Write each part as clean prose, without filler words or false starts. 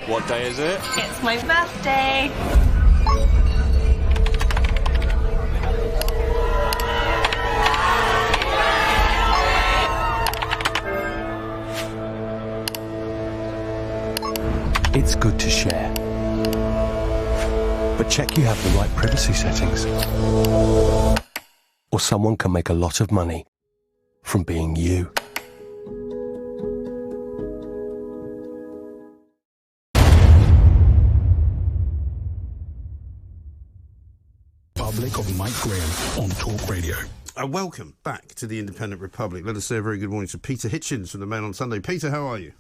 What day is it? It's my birthday. It's good to share. But check you have the right privacy settings. Or someone can make a lot of money from being you. Republic of Mike Graham on TalkRADIO. Welcome back to the Independent Republic. Let us say a very good morning to Peter Hitchens from the Mail on Sunday. Peter, how are you?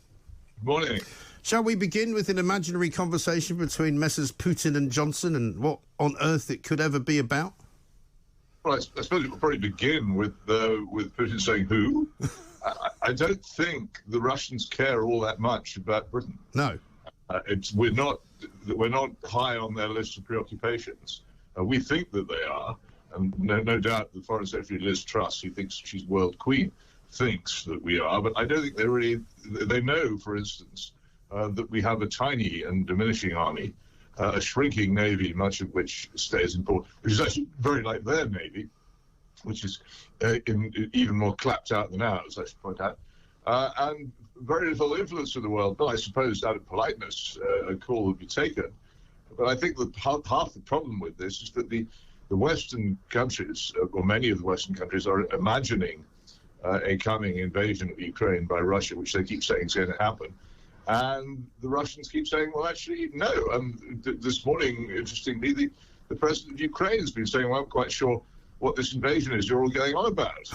Good morning. Shall we begin with an imaginary conversation between Messrs Putin and Johnson and what on earth it could ever be about? Well, I suppose it will probably begin with Putin saying who. I don't think the Russians care all that much about Britain. No. We're not high on their list of preoccupations. We think that they are, and no doubt the Foreign Secretary Liz Truss, who thinks she's world queen, thinks that we are. But I don't think they know, for instance, that we have a tiny and diminishing army, a shrinking navy, much of which stays in port, which is actually very like their navy, which is even more clapped out than ours, I should point out, and very little influence in the world. But I suppose out of politeness, a call would be taken. But I think that half the problem with this is that the Western countries, or many of the Western countries, are imagining a coming invasion of Ukraine by Russia, which they keep saying is going to happen. And the Russians keep saying, well, actually, no. This morning, interestingly, the president of Ukraine has been saying, well, I'm quite sure what this invasion is you're all going on about.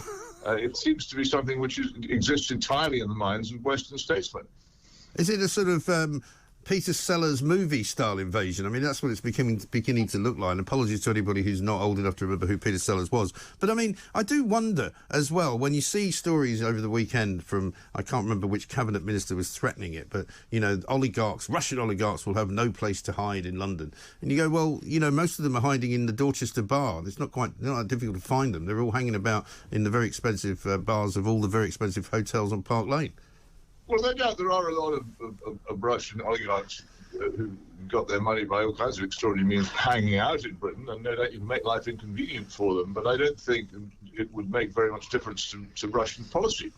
It seems to be something which exists entirely in the minds of Western statesmen. Is it a sort of Peter Sellers movie-style invasion? I mean, that's what it's beginning to look like. And apologies to anybody who's not old enough to remember who Peter Sellers was. But, I mean, I do wonder as well, when you see stories over the weekend from, I can't remember which cabinet minister was threatening it, but, you know, Russian oligarchs will have no place to hide in London. And you go, well, you know, most of them are hiding in the Dorchester bar. It's not that difficult to find them. They're all hanging about in the very expensive bars of all the very expensive hotels on Park Lane. Well, no doubt there are a lot of Russian oligarchs who got their money by all kinds of extraordinary means hanging out in Britain, and no doubt you can make life inconvenient for them, but I don't think it would make very much difference to Russian policy.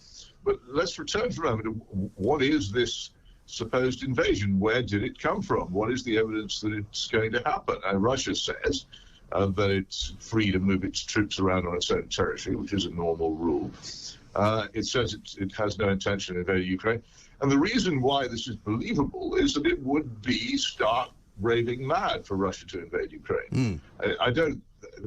But let's return for a moment. What is this supposed invasion? Where did it come from? What is the evidence that it's going to happen? And Russia says that it's free to move its troops around on its own territory, which is a normal rule. It says it has no intention of invading Ukraine. And the reason why this is believable is that it would be stark raving mad for Russia to invade Ukraine. I don't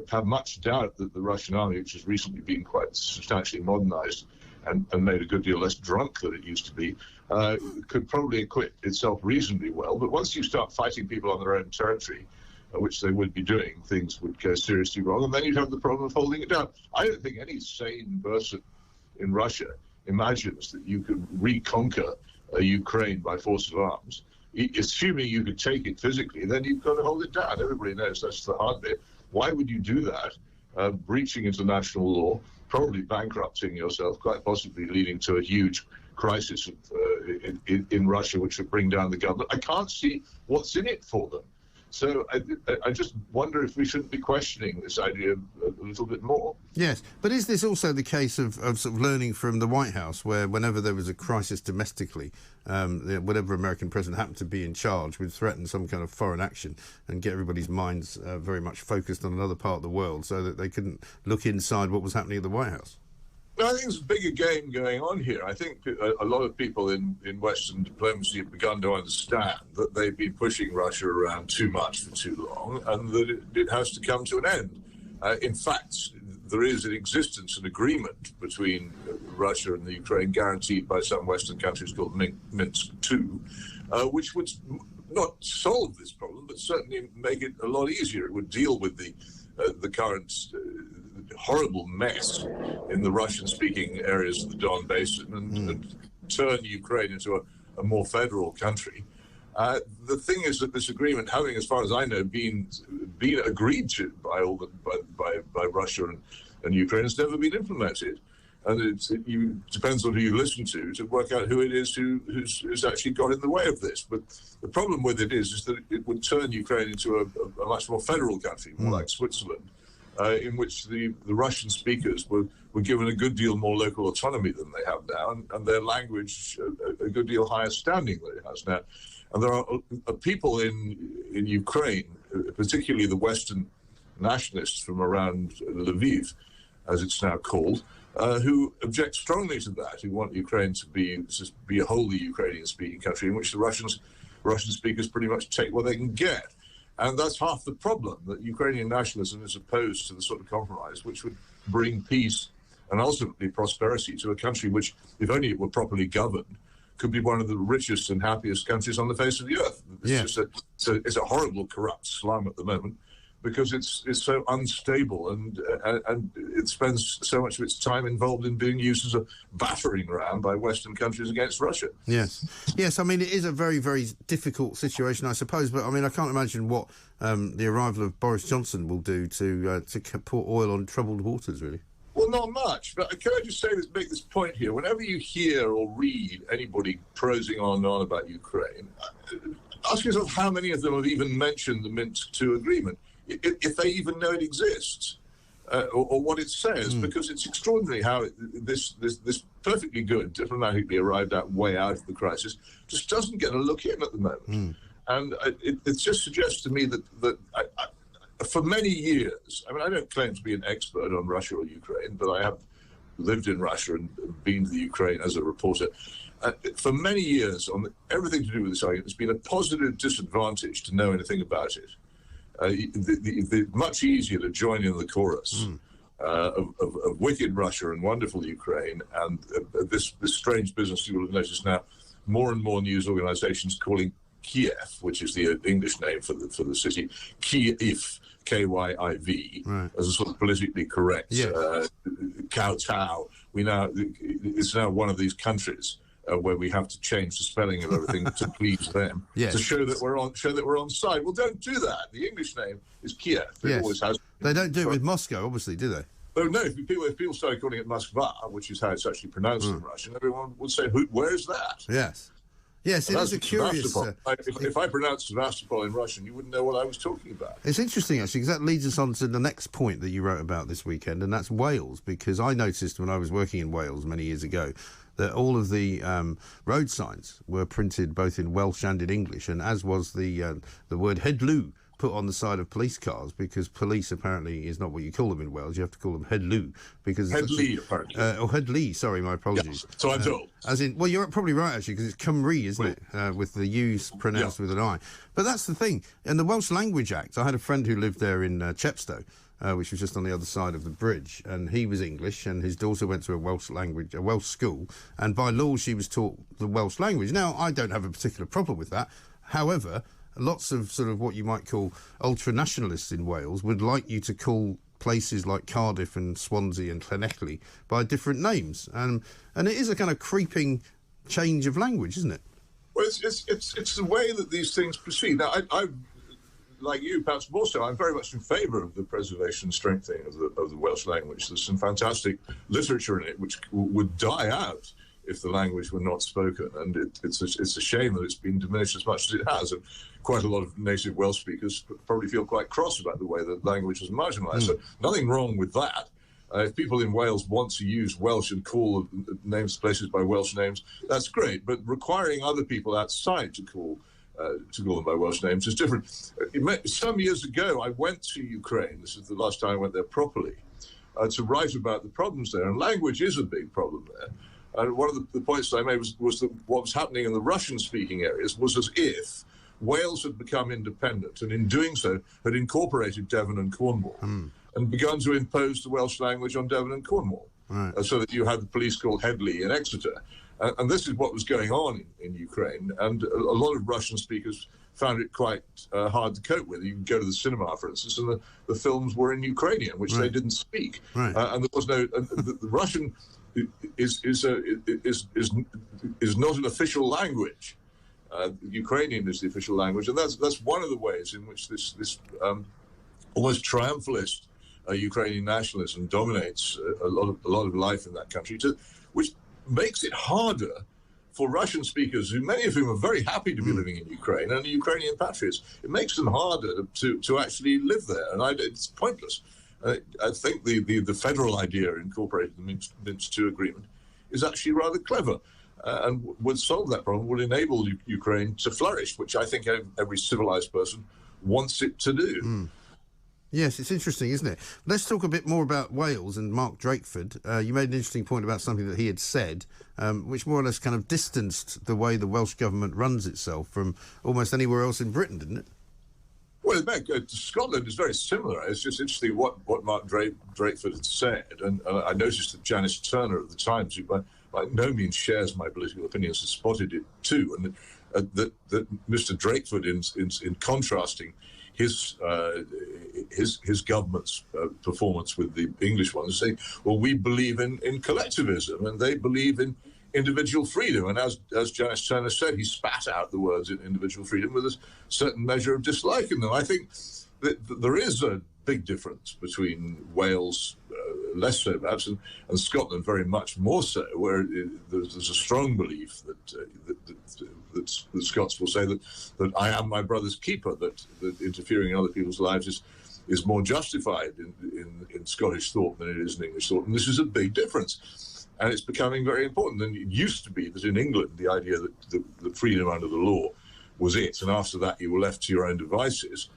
have much doubt that the Russian army, which has recently been quite substantially modernized and made a good deal less drunk than it used to be, could probably equip itself reasonably well. But once you start fighting people on their own territory, which they would be doing, things would go seriously wrong, and then you'd have the problem of holding it down. I don't think any sane person in Russia imagines that you could reconquer Ukraine by force of arms. Assuming you could take it physically, then you've got to hold it down. Everybody knows that's the hard bit. Why would you do that? Breaching international law, probably bankrupting yourself, quite possibly leading to a huge crisis in Russia, which would bring down the government. I can't see what's in it for them. So I just wonder if we shouldn't be questioning this idea a little bit more. Yes, but is this also the case of sort of learning from the White House, where whenever there was a crisis domestically, whatever American president happened to be in charge would threaten some kind of foreign action and get everybody's minds very much focused on another part of the world so that they couldn't look inside what was happening at the White House? I think there's a bigger game going on here. I think a lot of people in Western diplomacy have begun to understand that they've been pushing Russia around too much for too long, and that it has to come to an end. In fact, there is in existence an agreement between Russia and the Ukraine, guaranteed by some Western countries, called Minsk II, which would not solve this problem, but certainly make it a lot easier. It would deal with the current horrible mess in the Russian-speaking areas of the Don Basin and turn Ukraine into a more federal country. The thing is that this agreement, having, as far as I know, been agreed to by Russia and Ukraine, has never been implemented. And it depends on who you listen to work out who it is who's actually got in the way of this. But the problem with it is that it would turn Ukraine into a much more federal country, more like Switzerland, in which the Russian speakers were given a good deal more local autonomy than they have now, and their language a good deal higher standing than it has now. And there are people in Ukraine, particularly the Western nationalists from around Lviv, as it's now called, who object strongly to that, who want Ukraine to be a wholly Ukrainian-speaking country in which the Russian speakers pretty much take what they can get. And that's half the problem, that Ukrainian nationalism is opposed to the sort of compromise which would bring peace and ultimately prosperity to a country which, if only it were properly governed, could be one of the richest and happiest countries on the face of the earth. It's a horrible, corrupt slum at the moment, because it's so unstable and it spends so much of its time involved in being used as a battering ram by Western countries against Russia. Yes. I mean, it is a very, very difficult situation, I suppose. But I mean, I can't imagine what the arrival of Boris Johnson will do to pour oil on troubled waters, really. Well, not much. But can I just make this point here? Whenever you hear or read anybody prosing on and on about Ukraine, ask yourself how many of them have even mentioned the Minsk II agreement, if they even know it exists, or what it says, because it's extraordinary how this perfectly good, diplomatically arrived at way out of the crisis just doesn't get a look in at the moment. And it just suggests to me that for many years, I mean, I don't claim to be an expert on Russia or Ukraine, but I have lived in Russia and been to the Ukraine as a reporter. For many years, on everything to do with this argument, it's been a positive disadvantage to know anything about it. Much easier to join in the chorus of wicked Russia and wonderful Ukraine, and this strange business you will have noticed now, more and more news organizations calling Kiev, which is the English name for the city, Kyiv, K-Y-I-V, as a sort of politically correct kowtow. It's now one of these countries where we have to change the spelling of everything to please them, to show that we're on side. Well, don't do that. The English name is Kiev. It always has. They don't do it with Moscow, obviously, do they? Oh no! If people started calling it Moskva, which is how it's actually pronounced in Russian, everyone would say, "Where's that?" Yes, it is a curious... if I pronounced Sevastopol in Russian, you wouldn't know what I was talking about. It's interesting, actually, because that leads us on to the next point that you wrote about this weekend, and that's Wales, because I noticed when I was working in Wales many years ago that all of the road signs were printed both in Welsh and in English, and as was the word headloo put on the side of police cars, because police apparently is not what you call them in Wales. You have to call them headloo, because headlee apparently. Headlee. Sorry, my apologies. Yeah, so I'm told. As in, well, you're probably right actually, because it's Cymru, isn't it, with the U's pronounced with an I. But that's the thing. In the Welsh Language Act, I had a friend who lived there in Chepstow, which was just on the other side of the bridge, and he was English, and his daughter went to a Welsh school, and by law she was taught the Welsh language. Now, I don't have a particular problem with that. However, lots of sort of what you might call ultra-nationalists in Wales would like you to call places like Cardiff and Swansea and Llanelli by different names. And it is a kind of creeping change of language, isn't it? Well, it's the way that these things proceed. Now, I like you, perhaps more so, I'm very much in favour of the preservation and strengthening of the Welsh language. There's some fantastic literature in it which would die out if the language were not spoken, and it's a shame that it's been diminished as much as it has, and quite a lot of native Welsh speakers probably feel quite cross about the way that language was marginalised. So nothing wrong with that. If people in Wales want to use Welsh and call names places by Welsh names, that's great, but requiring other people outside to call them by Welsh names is different. Some years ago, I went to Ukraine. This is the last time I went there properly, to write about the problems there, and language is a big problem there. And one of the points that I made was that what was happening in the Russian-speaking areas was as if Wales had become independent, and in doing so had incorporated Devon and Cornwall, and begun to impose the Welsh language on Devon and Cornwall, so that you had the police called Headley in Exeter. And this is what was going on in Ukraine, and a lot of Russian speakers found it quite hard to cope with. You can go to the cinema, for instance, and the films were in Ukrainian, which they didn't speak, and there was no... the Russian is not an official language. Ukrainian is the official language, and that's one of the ways in which this almost triumphalist Ukrainian nationalism dominates a lot of life in that country, which makes it harder for Russian speakers, many of whom are very happy to be living in Ukraine and are Ukrainian patriots. It makes them harder to actually live there, and it's pointless. I think the federal idea incorporated in the Minsk II agreement is actually rather clever, and would solve that problem, would enable Ukraine to flourish, which I think every civilized person wants it to do. Yes, it's interesting, isn't it? Let's talk a bit more about Wales and Mark Drakeford. You made an interesting point about something that he had said, which more or less kind of distanced the way the Welsh government runs itself from almost anywhere else in Britain, didn't it? Well, Scotland is very similar. It's just interesting what Mark Drakeford had said, and I noticed that Janice Turner at the Times, who by no means shares my political opinions, has spotted it too, and that Mr. Drakeford, in contrasting his government's performance with the English one, saying, well, we believe in collectivism and they believe in individual freedom. And as Janice Turner said, he spat out the words in individual freedom with a certain measure of dislike in them. I think that there is a big difference between Wales, less so perhaps, and Scotland very much more so, where there's a strong belief that Scots will say that I am my brother's keeper, that interfering in other people's lives is more justified in Scottish thought than it is in English thought. And this is a big difference. And it's becoming very important. And it used to be that in England, the idea that freedom under the law was it. And after that, you were left to your own devices.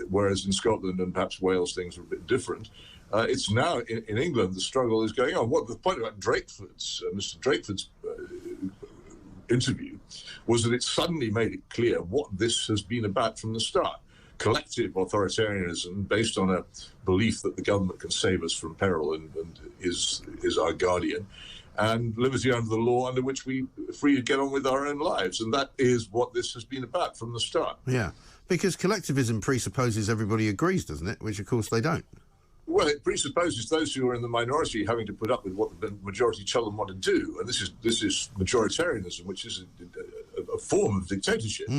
Whereas in Scotland and perhaps Wales, things are a bit different. It's now in England, the struggle is going on. What the point about Mr. Drakeford's interview was that it suddenly made it clear what this has been about from the start. Collective authoritarianism based on a belief that the government can save us from peril and is our guardian, and liberty under the law under which we are free to get on with our own lives. And that is what this has been about from the start. Yeah, because collectivism presupposes everybody agrees, doesn't it? Which, of course, they don't. Well, it presupposes those who are in the minority having to put up with what the majority tell them what to do. And this is majoritarianism, which is a form of dictatorship.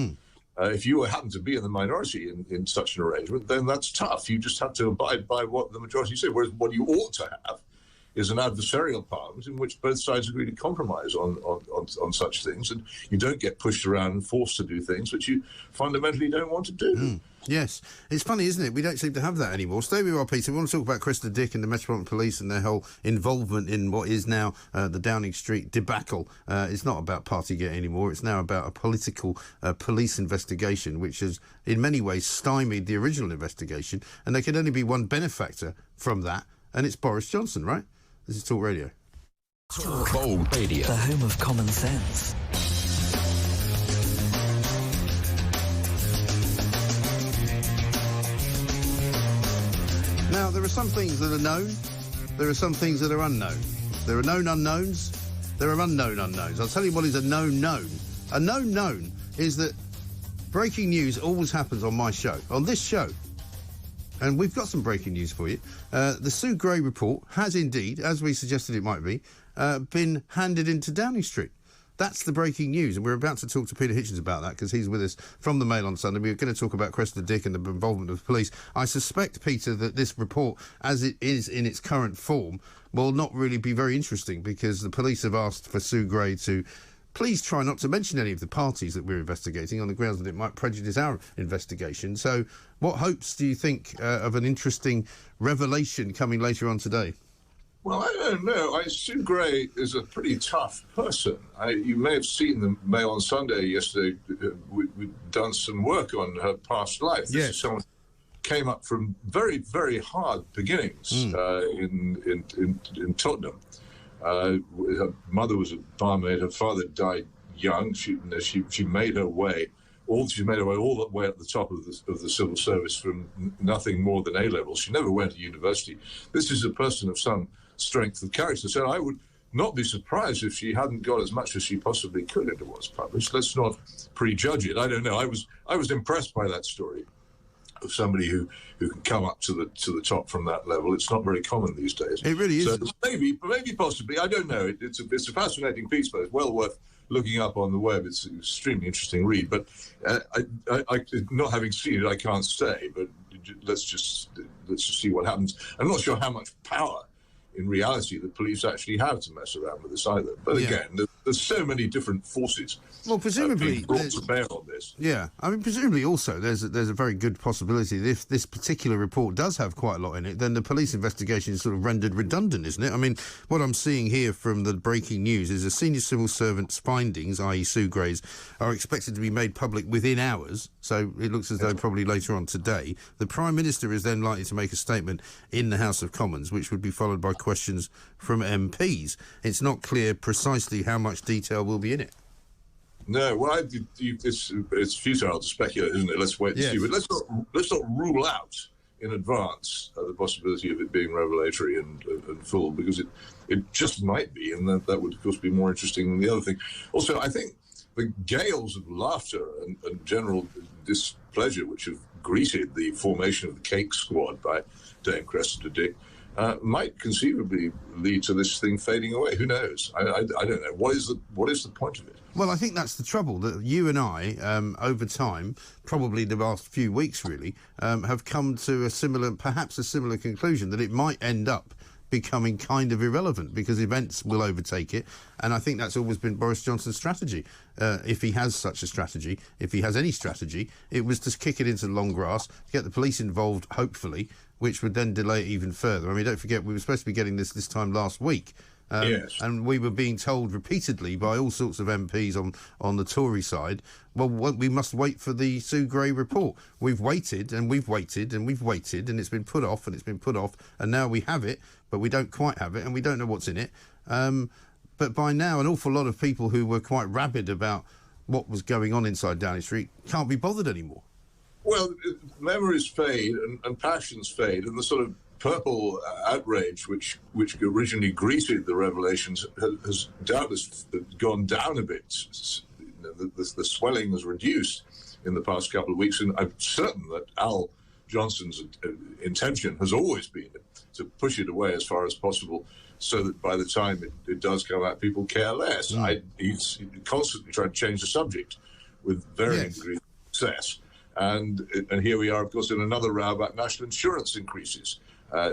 If you happen to be in the minority in such an arrangement, then that's tough. You just have to abide by what the majority say. Whereas what you ought to have is an adversarial parliament in which both sides agree to compromise on such things, and you don't get pushed around and forced to do things which you fundamentally don't want to do. Yes. It's funny, isn't it? We don't seem to have that anymore. Stay where you are, Peter. We want to talk about Cressida Dick and the Metropolitan Police and their whole involvement in what is now the Downing Street debacle. It's not about Partygate anymore. It's now about a political police investigation, which has in many ways stymied the original investigation, and there can only be one benefactor from that, and it's Boris Johnson, right? This is Talk Radio. Talk Radio, the home of common sense. Now, there are some things that are known, there are some things that are unknown. There are known unknowns, there are unknown unknowns. I'll tell you what is a known known. A known known is that breaking news always happens on my show, on this show. And we've got some breaking news for you. The Sue Gray report has indeed, as we suggested it might be, been handed into Downing Street. That's the breaking news, and we're about to talk to Peter Hitchens about that because he's with us from the Mail on Sunday. We're going to talk about Cressida Dick and the involvement of the police. I suspect, Peter, that this report, as it is in its current form, will not really be very interesting because the police have asked for Sue Gray to please try not to mention any of the parties that we're investigating on the grounds that it might prejudice our investigation. So what hopes do you think of an interesting revelation coming later on today? Well, I don't know. Sue Gray is a pretty tough person. You may have seen the Mail on Sunday yesterday. We've done some work on her past life. This is someone who came up from very, very hard beginnings in Tottenham. Her mother was a barmaid. Her father died young. She made her way. She made her way all the way at the top of the civil service from nothing more than A levels. She never went to university. This is a person of some strength of character. So I would not be surprised if she hadn't got as much as she possibly could into what's published. Let's not prejudge it. I don't know. I was impressed by that story of somebody who can come up to the top from that level. It's not very common these days. It really is. So maybe possibly. I don't know. It's a fascinating piece, but it's well worth looking up on the web. It's an extremely interesting read. But I not having seen it, I can't say. But let's just see what happens. I'm not sure how much power in reality the police actually have to mess around with this either. But again, there's so many different forces. Well, presumably brought to bear on this. Yeah, I mean, presumably also there's a very good possibility that if this particular report does have quite a lot in it, then the police investigation is sort of rendered redundant, isn't it? I mean, what I'm seeing here from the breaking news is a senior civil servant's findings, i.e. Sue Gray's, are expected to be made public within hours, so it looks as though probably later on today. The Prime Minister is then likely to make a statement in the House of Commons, which would be followed by questions from MPs. It's not clear precisely how much detail will be in it. No, well, it's futile to speculate, isn't it? Let's wait and see. But let's not rule out in advance the possibility of it being revelatory and full, because it just might be, and that would, of course, be more interesting than the other thing. Also, I think the gales of laughter and general displeasure which have greeted the formation of the Cake Squad by Dame Cressida Dick might conceivably lead to this thing fading away. Who knows? I don't know. What is the point of it? Well, I think that's the trouble, that you and I, over time, probably the last few weeks really, have come to perhaps a similar conclusion, that it might end up becoming kind of irrelevant because events will overtake it. And I think that's always been Boris Johnson's strategy. If he has such a strategy, if he has any strategy, it was to kick it into long grass, get the police involved, hopefully, which would then delay it even further. I mean, don't forget, we were supposed to be getting this time last week. Yes. And we were being told repeatedly by all sorts of MPs on the Tory side, well, we must wait for the Sue Gray report. We've waited and we've waited and we've waited, and it's been put off and it's been put off, and now we have it, but we don't quite have it and we don't know what's in it. But by now, an awful lot of people who were quite rabid about what was going on inside Downing Street can't be bothered anymore. Well, memories fade and passions fade, and the sort of purple outrage which originally greeted the revelations has doubtless gone down a bit. The swelling has reduced in the past couple of weeks, and I'm certain that Al Johnson's intention has always been to push it away as far as possible, so that by the time it does come out, people care less. He's constantly trying to change the subject with varying degrees of success. And here we are, of course, in another row about national insurance increases,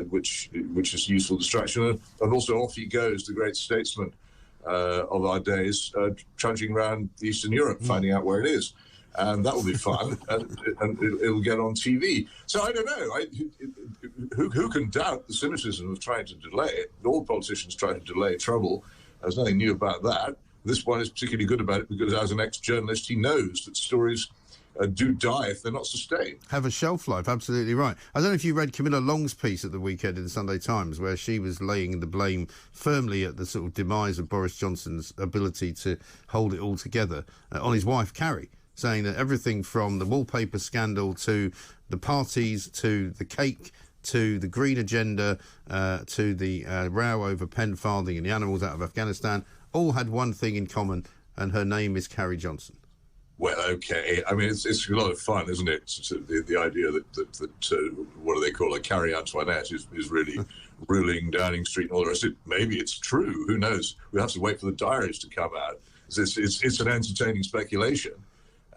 which is useful distraction. And also off he goes, the great statesman of our days, trudging around Eastern Europe, finding out where it is. And that will be fun, and it'll get on TV. So I don't know. Who can doubt the cynicism of trying to delay it? All politicians try to delay trouble. There's nothing new about that. This one is particularly good about it because, as an ex-journalist, he knows that stories do die if they're not sustained. Have a shelf life, absolutely right. I don't know if you read Camilla Long's piece at the weekend in the Sunday Times, where she was laying the blame firmly at the sort of demise of Boris Johnson's ability to hold it all together on his wife, Carrie, saying that everything from the wallpaper scandal to the parties to the cake to the green agenda to the row over pen farthing and the animals out of Afghanistan all had one thing in common, and her name is Carrie Johnson. Well, okay. I mean, it's a lot of fun, isn't it? The idea that what do they call it? Carrie Antoinette is really ruling Downing Street and all the rest of it. Maybe it's true. Who knows? We have to wait for the diaries to come out. It's an entertaining speculation,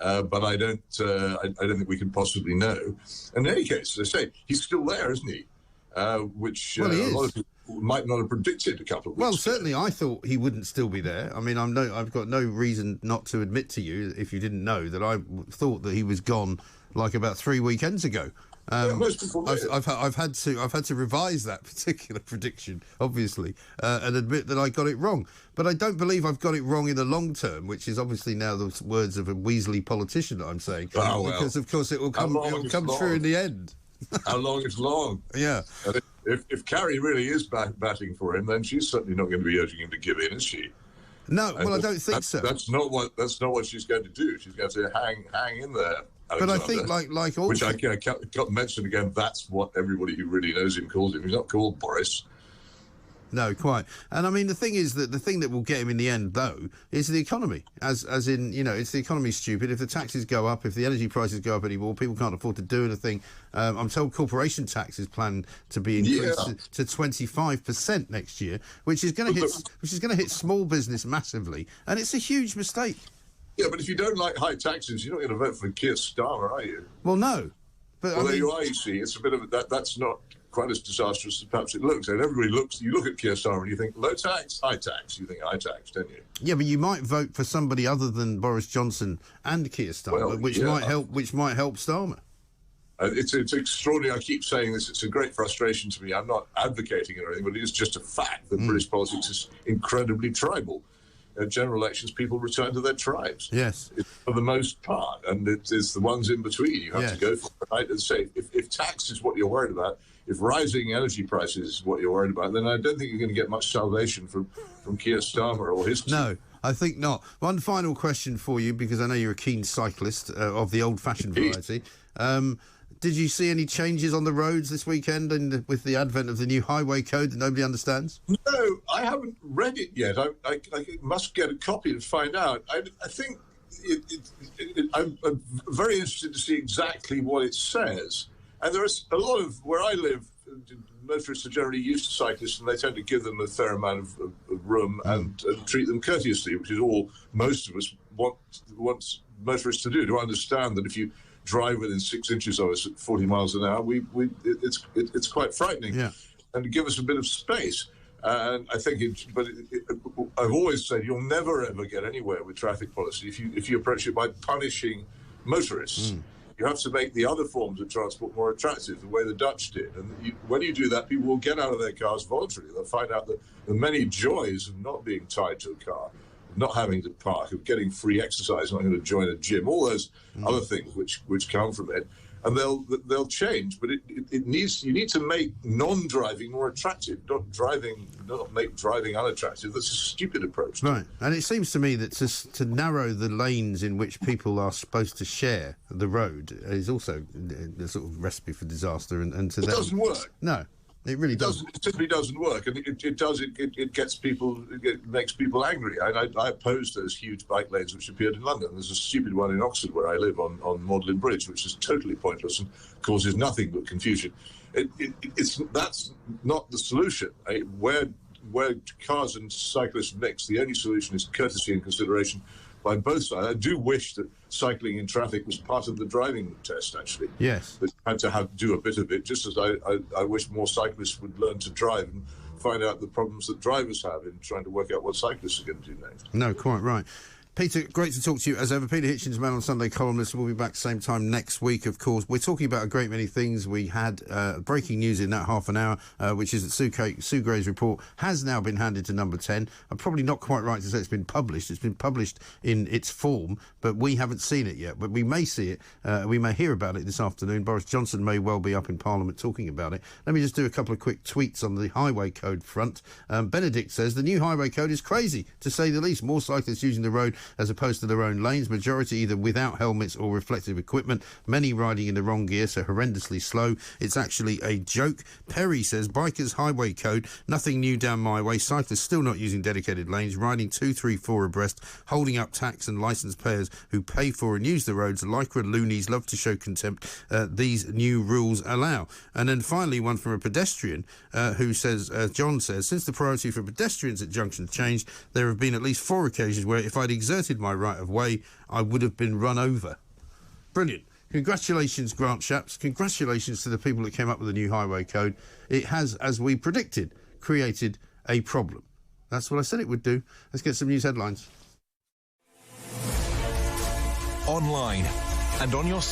but I don't think we can possibly know. And in any case, as I say, he's still there, isn't he? Which well, he is. A lot of people might not have predicted a couple of weeks Well, ago. certainly I thought he wouldn't still be there. I mean, I've got no reason not to admit to you, if you didn't know, that I thought that he was gone like about 3 weekends ago. Most people do. I've had to revise that particular prediction, obviously, and admit that I got it wrong. But I don't believe I've got it wrong in the long term, which is obviously now the words of a Weasley politician that I'm saying, because of course it will come true in the end. How long is long? Yeah. If Carrie really is batting for him, then she's certainly not going to be urging him to give in, is she? No, well, I don't think so. That's not what she's going to do. She's going to hang in there, Alexander. But I think, like all, which I can't mention again. That's what everybody who really knows him calls him. He's not called Boris. No, quite. And I mean, the thing is that the thing that will get him in the end, though, is the economy. As in, you know, it's the economy's stupid. If the taxes go up, if the energy prices go up anymore, people can't afford to do anything. I'm told corporation tax is planned to be increased to 25% next year, which is going to hit small business massively, and it's a huge mistake. Yeah, but if you don't like high taxes, you're not going to vote for Keir Starmer, are you? Well, no. But well, there you are, you see. It's a bit of that's not quite as disastrous as perhaps it looks. And everybody you look at Keir Starmer and you think low tax, high tax. You think high tax, don't you? Yeah, but you might vote for somebody other than Boris Johnson and Keir Starmer, which might help Starmer. It's extraordinary. I keep saying this. It's a great frustration to me. I'm not advocating it or anything, but it is just a fact that British politics is incredibly tribal. At general elections, people return to their tribes. Yes. For the most part. And it's the ones in between you have to go for. Right? And say, if tax is what you're worried about, if rising energy prices is what you're worried about, then I don't think you're going to get much salvation from Keir Starmer or his team. No, I think not. One final question for you, because I know you're a keen cyclist of the old-fashioned variety. Did you see any changes on the roads this weekend with the advent of the new highway code that nobody understands? No, I haven't read it yet. I must get a copy and find out. I think I'm very interested to see exactly what it says. And there's a lot of, where I live, motorists are generally used to cyclists and they tend to give them a fair amount of room and treat them courteously, which is all most of us want motorists to do, to understand that if you drive within 6 inches of us at 40 miles an hour, it's quite frightening, and to give us a bit of space. And I think I've always said you'll never ever get anywhere with traffic policy if you approach it by punishing motorists. You have to make the other forms of transport more attractive, the way the Dutch did. And when you do that, people will get out of their cars voluntarily. They'll find out the many joys of not being tied to a car, not having to park, of getting free exercise, not having to join a gym, all those other things which come from it, and they'll change. But you need to make non-driving more attractive, not make driving unattractive. That's a stupid approach. Right, and it seems to me that to narrow the lanes in which people are supposed to share the road is also a sort of recipe for disaster. And to it doesn't work. No. It really doesn't. It simply doesn't work, and it gets people. It makes people angry. I oppose those huge bike lanes which appeared in London. There's a stupid one in Oxford where I live on Magdalen Bridge, which is totally pointless and causes nothing but confusion. That's not the solution. Where cars and cyclists mix, the only solution is courtesy and consideration by both sides. I do wish that cycling in traffic was part of the driving test, actually. Yes. That had to do a bit of it, just as I wish more cyclists would learn to drive and find out the problems that drivers have in trying to work out what cyclists are going to do next. No, quite right. Peter, great to talk to you as ever. Peter Hitchens, Man on Sunday columnist. We'll be back same time next week, of course. We're talking about a great many things. We had breaking news in that half an hour, which is that Sue Gray's report has now been handed to Number 10. I'm probably not quite right to say it's been published. It's been published in its form, but we haven't seen it yet. But we may see it. We may hear about it this afternoon. Boris Johnson may well be up in Parliament talking about it. Let me just do a couple of quick tweets on the highway code front. Benedict says, the new highway code is crazy, to say the least. More cyclists using the road as opposed to their own lanes, majority either without helmets or reflective equipment, many riding in the wrong gear, so horrendously slow. It's actually a joke. Perry says, bikers highway code, nothing new down my way, cyclists still not using dedicated lanes, riding 2, 3, 4 abreast, holding up tax and licence payers who pay for and use the roads. Lycra loonies love to show contempt. These new rules allow. And then finally one from a pedestrian who says, John says, since the priority for pedestrians at junctions changed, there have been at least 4 occasions where if I'd exerted my right of way, I would have been run over. Brilliant. Congratulations, Grant Shapps. Congratulations to the people that came up with the new highway code. It has, as we predicted, created a problem. That's what I said it would do. Let's get some news headlines. Online and on your